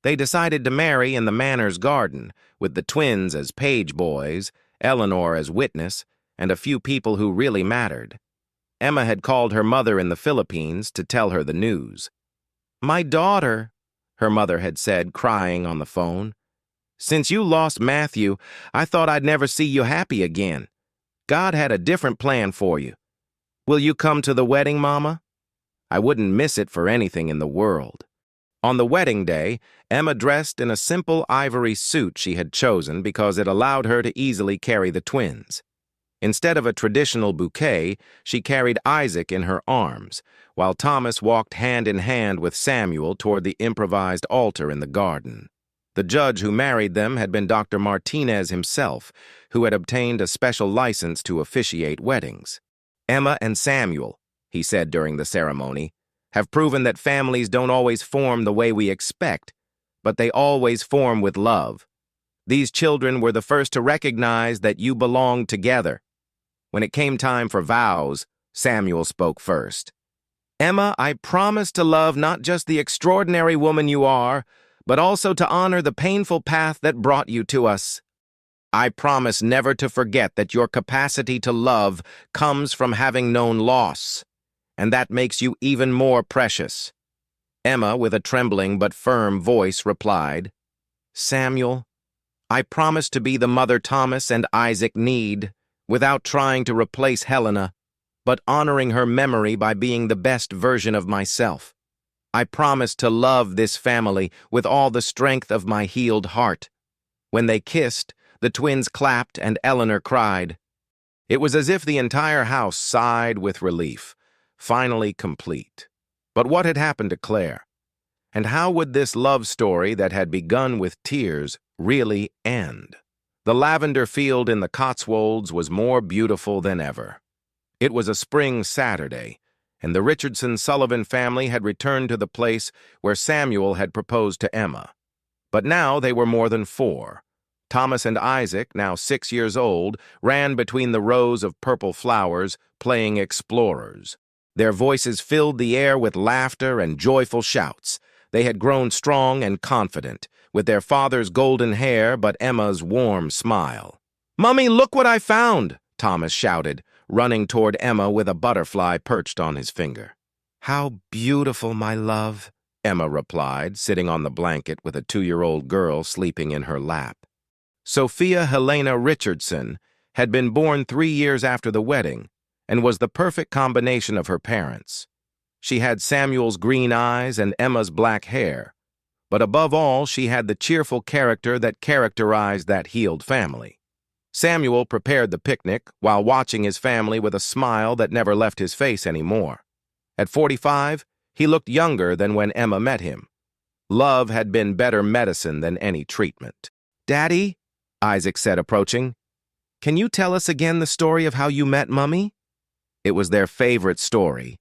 They decided to marry in the manor's garden, with the twins as page boys, Eleanor as witness, and a few people who really mattered. Emma had called her mother in the Philippines to tell her the news. "My daughter," her mother had said, crying on the phone, "since you lost Matthew, I thought I'd never see you happy again. God had a different plan for you. Will you come to the wedding, Mama? I wouldn't miss it for anything in the world." On the wedding day, Emma dressed in a simple ivory suit she had chosen because it allowed her to easily carry the twins. Instead of a traditional bouquet, she carried Isaac in her arms, while Thomas walked hand in hand with Samuel toward the improvised altar in the garden. The judge who married them had been Dr. Martinez himself, who had obtained a special license to officiate weddings. "Emma and Samuel," he said during the ceremony, "have proven that families don't always form the way we expect, but they always form with love. These children were the first to recognize that you belonged together. When it came time for vows, Samuel spoke first. Emma, I promise to love not just the extraordinary woman you are, but also to honor the painful path that brought you to us. I promise never to forget that your capacity to love comes from having known loss, and that makes you even more precious. Emma, with a trembling but firm voice, replied, Samuel, I promise to be the mother Thomas and Isaac need, without trying to replace Helena, but honoring her memory by being the best version of myself. I promise to love this family with all the strength of my healed heart. When they kissed, the twins clapped and Eleanor cried. It was as if the entire house sighed with relief, finally complete. But what had happened to Claire? And how would this love story that had begun with tears really end? The lavender field in the Cotswolds was more beautiful than ever. It was a spring Saturday, and the Richardson-Sullivan family had returned to the place where Samuel had proposed to Emma. But now they were more than 4. Thomas and Isaac, now 6 years old, ran between the rows of purple flowers, playing explorers. Their voices filled the air with laughter and joyful shouts. They had grown strong and confident, with their father's golden hair but Emma's warm smile. "Mummy, look what I found!" Thomas shouted, running toward Emma with a butterfly perched on his finger. "How beautiful, my love," Emma replied, sitting on the blanket with a 2-year-old girl sleeping in her lap. Sophia Helena Richardson had been born 3 years after the wedding and was the perfect combination of her parents. She had Samuel's green eyes and Emma's black hair, but above all, she had the cheerful character that characterized that healed family. Samuel prepared the picnic while watching his family with a smile that never left his face anymore. At 45, he looked younger than when Emma met him. Love had been better medicine than any treatment. "Daddy," Isaac said, approaching, "can you tell us again the story of how you met Mummy?" It was their favorite story.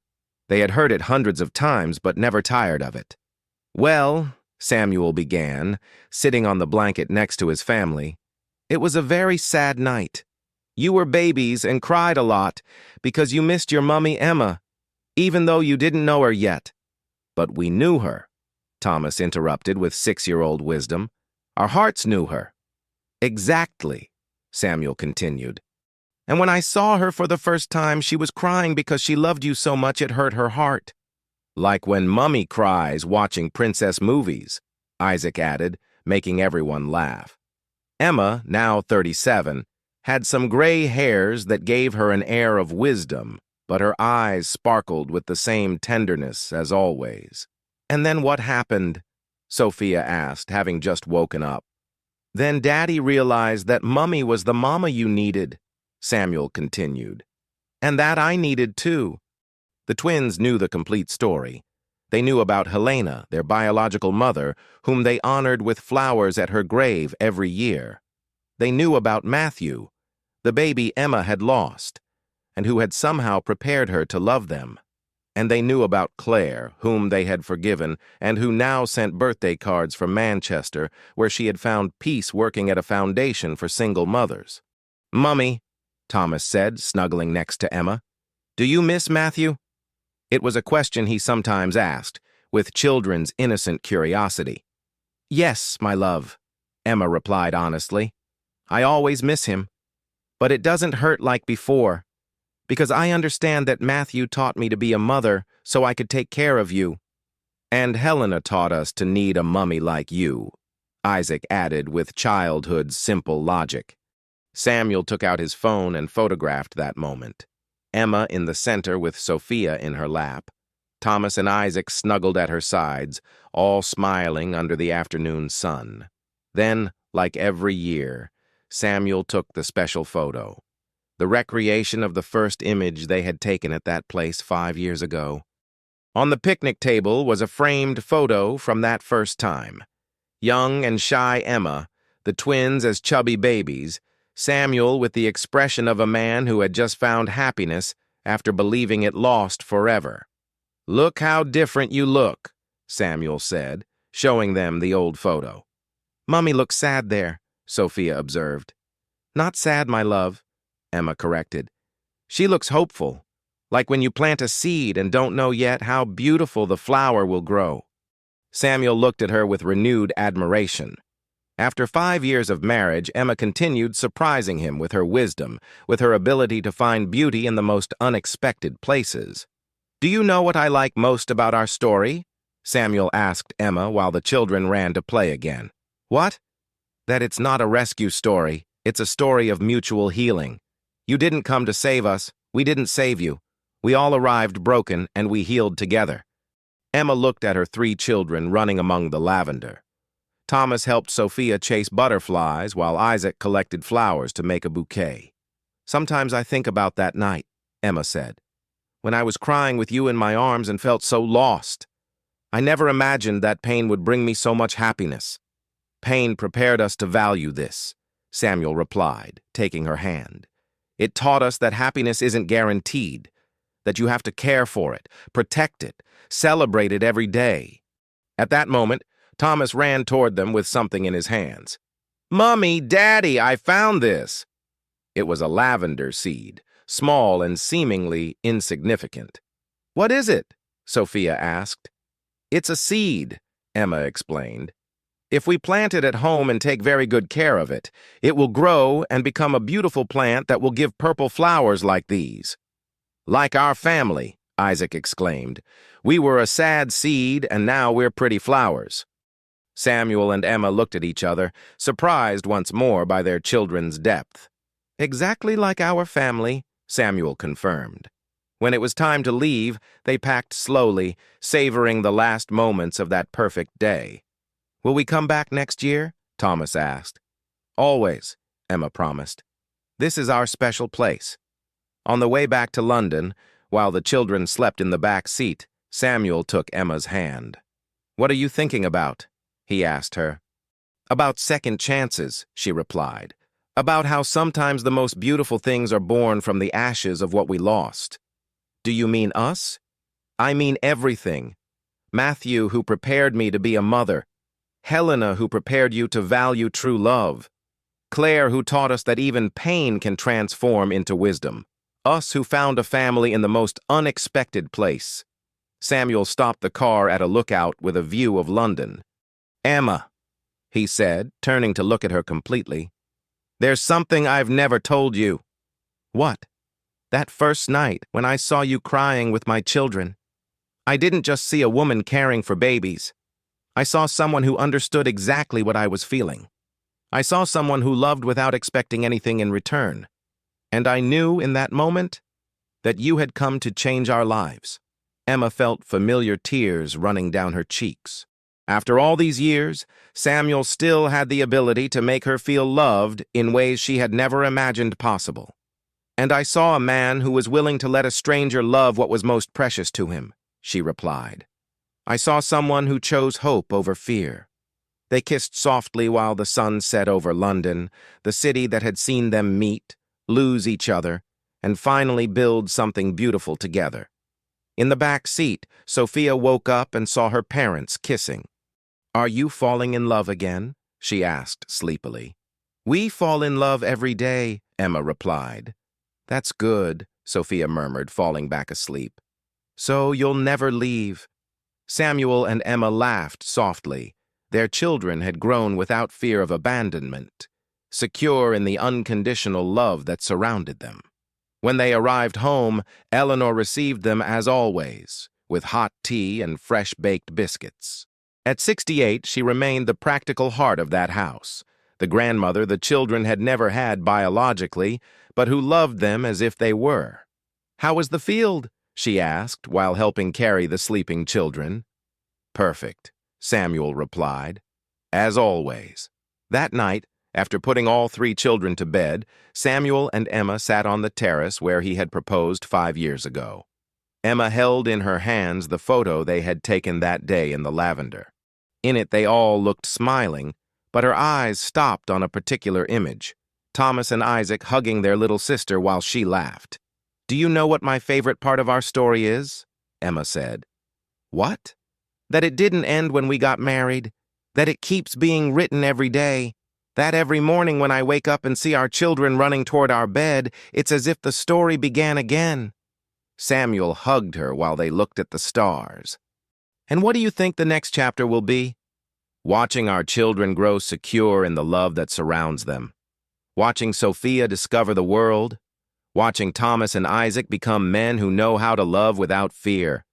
They had heard it hundreds of times, but never tired of it. "Well," Samuel began, sitting on the blanket next to his family, "it was a very sad night. You were babies and cried a lot because you missed your mummy Emma, even though you didn't know her yet. But we knew her," Thomas interrupted with 6-year-old wisdom. "Our hearts knew her." "Exactly," Samuel continued. "And when I saw her for the first time, she was crying because she loved you so much it hurt her heart." "Like when Mummy cries watching princess movies," Isaac added, making everyone laugh. Emma, now 37, had some gray hairs that gave her an air of wisdom, but her eyes sparkled with the same tenderness as always. "And then what happened?" Sophia asked, having just woken up. "Then Daddy realized that Mummy was the mama you needed," Samuel continued. "And that I needed too." The twins knew the complete story. They knew about Helena, their biological mother, whom they honored with flowers at her grave every year. They knew about Matthew, the baby Emma had lost, and who had somehow prepared her to love them. And they knew about Claire, whom they had forgiven, and who now sent birthday cards from Manchester, where she had found peace working at a foundation for single mothers. "Mummy," Thomas said, snuggling next to Emma, "do you miss Matthew?" It was a question he sometimes asked, with children's innocent curiosity. "Yes, my love," Emma replied honestly. "I always miss him. But it doesn't hurt like before, because I understand that Matthew taught me to be a mother so I could take care of you. And Helena taught us to need a mummy like you," Isaac added with childhood's simple logic. Samuel took out his phone and photographed that moment. Emma in the center with Sophia in her lap. Thomas and Isaac snuggled at her sides, all smiling under the afternoon sun. Then, like every year, Samuel took the special photo, the recreation of the first image they had taken at that place 5 years ago. On the picnic table was a framed photo from that first time. Young and shy Emma, the twins as chubby babies, Samuel with the expression of a man who had just found happiness after believing it lost forever. "Look how different you look," Samuel said, showing them the old photo. "Mummy looks sad there. Sophia observed. Not sad, my love, Emma corrected. She looks hopeful, like when you plant a seed and don't know yet how beautiful the flower will grow. Samuel looked at her with renewed admiration. After 5 years of marriage, Emma continued surprising him with her wisdom, with her ability to find beauty in the most unexpected places. Do you know what I like most about our story? Samuel asked Emma while the children ran to play again. What? That it's not a rescue story. It's a story of mutual healing. You didn't come to save us. We didn't save you. We all arrived broken, and we healed together. Emma looked at her 3 children running among the lavender. Thomas helped Sophia chase butterflies while Isaac collected flowers to make a bouquet. Sometimes I think about that night, Emma said, when I was crying with you in my arms and felt so lost. I never imagined that pain would bring me so much happiness. Pain prepared us to value this, Samuel replied, taking her hand. It taught us that happiness isn't guaranteed, that you have to care for it, protect it, celebrate it every day. At that moment, Thomas ran toward them with something in his hands. Mummy, Daddy, I found this. It was a lavender seed, small and seemingly insignificant. What is it? Sophia asked. It's a seed, Emma explained. If we plant it at home and take very good care of it, it will grow and become a beautiful plant that will give purple flowers like these. Like our family, Isaac exclaimed. We were a sad seed and now we're pretty flowers. Samuel and Emma looked at each other, surprised once more by their children's depth. Exactly like our family, Samuel confirmed. When it was time to leave, they packed slowly, savoring the last moments of that perfect day. Will we come back next year? Thomas asked. Always, Emma promised. This is our special place. On the way back to London, while the children slept in the back seat, Samuel took Emma's hand. What are you thinking about? He asked her. About second chances, she replied. About how sometimes the most beautiful things are born from the ashes of what we lost. Do you mean us? I mean everything. Matthew, who prepared me to be a mother. Helena, who prepared you to value true love. Claire, who taught us that even pain can transform into wisdom. Us, who found a family in the most unexpected place. Samuel stopped the car at a lookout with a view of London. Emma, he said, turning to look at her completely. There's something I've never told you. What? That first night when I saw you crying with my children. I didn't just see a woman caring for babies. I saw someone who understood exactly what I was feeling. I saw someone who loved without expecting anything in return. And I knew in that moment that you had come to change our lives. Emma felt familiar tears running down her cheeks. After all these years, Samuel still had the ability to make her feel loved in ways she had never imagined possible. And I saw a man who was willing to let a stranger love what was most precious to him, she replied. I saw someone who chose hope over fear. They kissed softly while the sun set over London, the city that had seen them meet, lose each other, and finally build something beautiful together. In the back seat, Sophia woke up and saw her parents kissing. Are you falling in love again? She asked sleepily. We fall in love every day, Emma replied. That's good, Sophia murmured, falling back asleep. So you'll never leave. Samuel and Emma laughed softly. Their children had grown without fear of abandonment, secure in the unconditional love that surrounded them. When they arrived home, Eleanor received them as always, with hot tea and fresh-baked biscuits. At 68, she remained the practical heart of that house, the grandmother the children had never had biologically, but who loved them as if they were. How was the field? She asked, while helping carry the sleeping children. Perfect, Samuel replied. As always. That night, after putting all 3 children to bed, Samuel and Emma sat on the terrace where he had proposed 5 years ago. Emma held in her hands the photo they had taken that day in the lavender. In it, they all looked smiling, but her eyes stopped on a particular image, Thomas and Isaac hugging their little sister while she laughed. Do you know what my favorite part of our story is? Emma said. What? That it didn't end when we got married, that it keeps being written every day. That every morning when I wake up and see our children running toward our bed, it's as if the story began again." Samuel hugged her while they looked at the stars. "And what do you think the next chapter will be?" "Watching our children grow secure in the love that surrounds them. Watching Sophia discover the world. Watching Thomas and Isaac become men who know how to love without fear.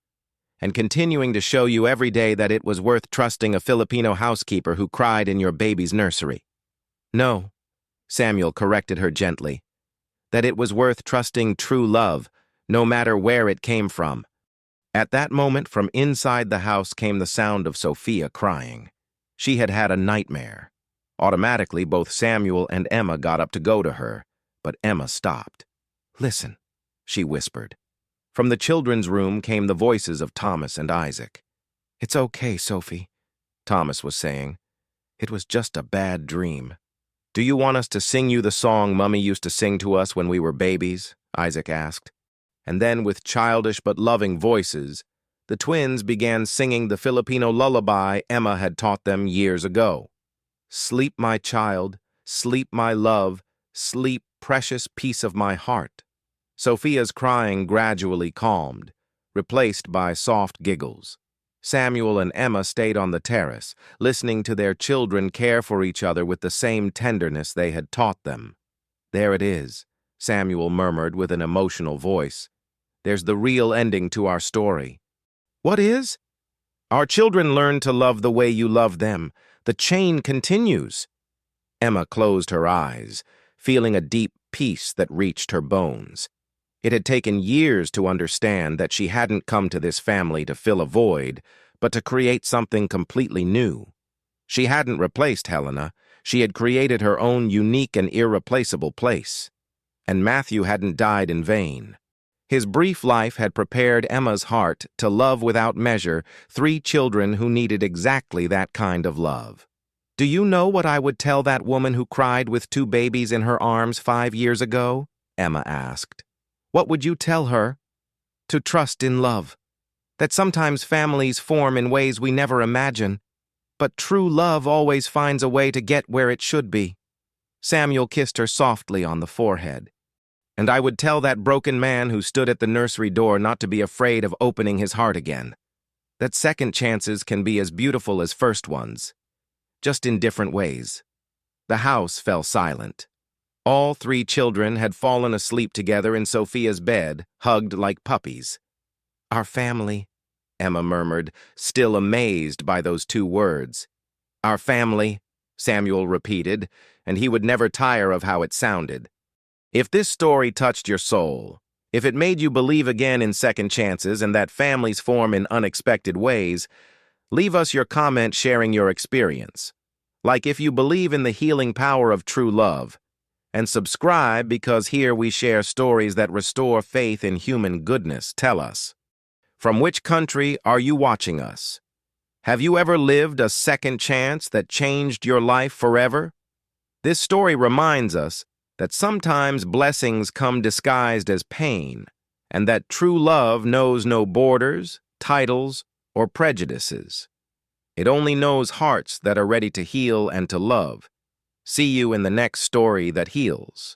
And continuing to show you every day that it was worth trusting a Filipino housekeeper who cried in your baby's nursery." "No," Samuel corrected her gently, "that it was worth trusting true love, no matter where it came from." At that moment, from inside the house came the sound of Sophia crying. She had had a nightmare. Automatically, both Samuel and Emma got up to go to her, but Emma stopped. "Listen," she whispered. From the children's room came the voices of Thomas and Isaac. "It's okay, Sophie," Thomas was saying. "It was just a bad dream." "Do you want us to sing you the song Mummy used to sing to us when we were babies?" Isaac asked. And then, with childish but loving voices, the twins began singing the Filipino lullaby Emma had taught them years ago. "Sleep, my child, sleep, my love, sleep, precious piece of my heart." Sophia's crying gradually calmed, replaced by soft giggles. Samuel and Emma stayed on the terrace, listening to their children care for each other with the same tenderness they had taught them. "There it is," Samuel murmured with an emotional voice. "There's the real ending to our story." "What is?" "Our children learn to love the way you love them. The chain continues." Emma closed her eyes, feeling a deep peace that reached her bones. It had taken years to understand that she hadn't come to this family to fill a void, but to create something completely new. She hadn't replaced Helena. She had created her own unique and irreplaceable place. And Matthew hadn't died in vain. His brief life had prepared Emma's heart to love without measure 3 children who needed exactly that kind of love. "Do you know what I would tell that woman who cried with 2 babies in her arms 5 years ago?" Emma asked. "What would you tell her?" "To trust in love. That sometimes families form in ways we never imagine, but true love always finds a way to get where it should be." Samuel kissed her softly on the forehead. "And I would tell that broken man who stood at the nursery door not to be afraid of opening his heart again. That second chances can be as beautiful as first ones, just in different ways." The house fell silent. All 3 children had fallen asleep together in Sophia's bed, hugged like puppies. "Our family," Emma murmured, still amazed by those 2 words. "Our family," Samuel repeated, and he would never tire of how it sounded. If this story touched your soul, if it made you believe again in second chances and that families form in unexpected ways, leave us your comment sharing your experience. Like if you believe in the healing power of true love. And subscribe because here we share stories that restore faith in human goodness. Tell us, from which country are you watching us? Have you ever lived a second chance that changed your life forever? This story reminds us that sometimes blessings come disguised as pain, and that true love knows no borders, titles, or prejudices. It only knows hearts that are ready to heal and to love. See you in the next story that heals.